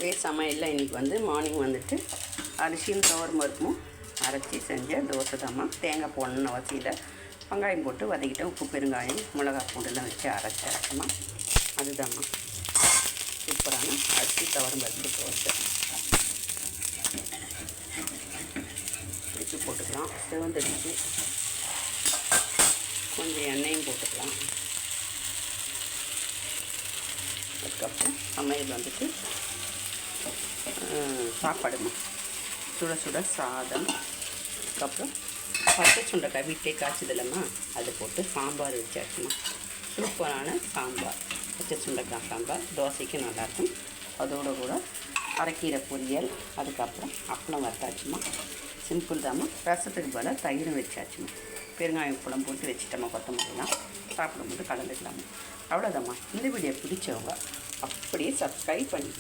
ஒரே சமையலில் இன்றைக்கி வந்து மார்னிங் வந்துட்டு அரிசியும் துவரம் பருப்பும் அரைச்சி செஞ்ச தோசை தாம்மா. தேங்காய் போடணுன்னு அவசியம் இல்லை. வெங்காயம் போட்டு வதக்கிட்டேன். உப்பு பெருங்காயம் மிளகாய் பூண்டெல்லாம் வச்சு அரைச்சாச்சுமா. அதுதாம்மா சூப்பரான அரிசி துவரம் பருப்பு தோசை. பிடிச்சி போட்டுக்கலாம். சிவந்தடிச்சு கொஞ்சம் எண்ணெயும் போட்டுக்கலாம். அதுக்கப்புறம் சமையல் வந்துட்டு சாப்பாடுமா, சுட சுட சாதம், அதுக்கப்புறம் பச்சை சுண்டைக்காய் வீட்டிலே காய்ச்சதில்லம்மா, அதை போட்டு சாம்பார் வச்சாச்சுமா. சூப்பரான சாம்பார், பச்சை சுண்டைக்காய் சாம்பார் தோசைக்கு நல்லாயிருக்கும். அதோடு கூட அரைக்கீரை பொரியல், அதுக்கப்புறம் அப்பளம் வறுத்தாச்சுமா. சிம்பிள் தாம்மா. ரசத்துக்கு பதிலாக தயிர் வச்சாச்சுமா. பெருங்காயம் குழம்பு போட்டு வச்சுட்டோம்மா. கொத்தமல்லாம் சாப்பிடும்போது கலந்துக்கலாமா. அவ்வளோதாம்மா. இந்த வீடியோ பிடிச்சவங்க அப்படியே சப்ஸ்கிரைப் பண்ணி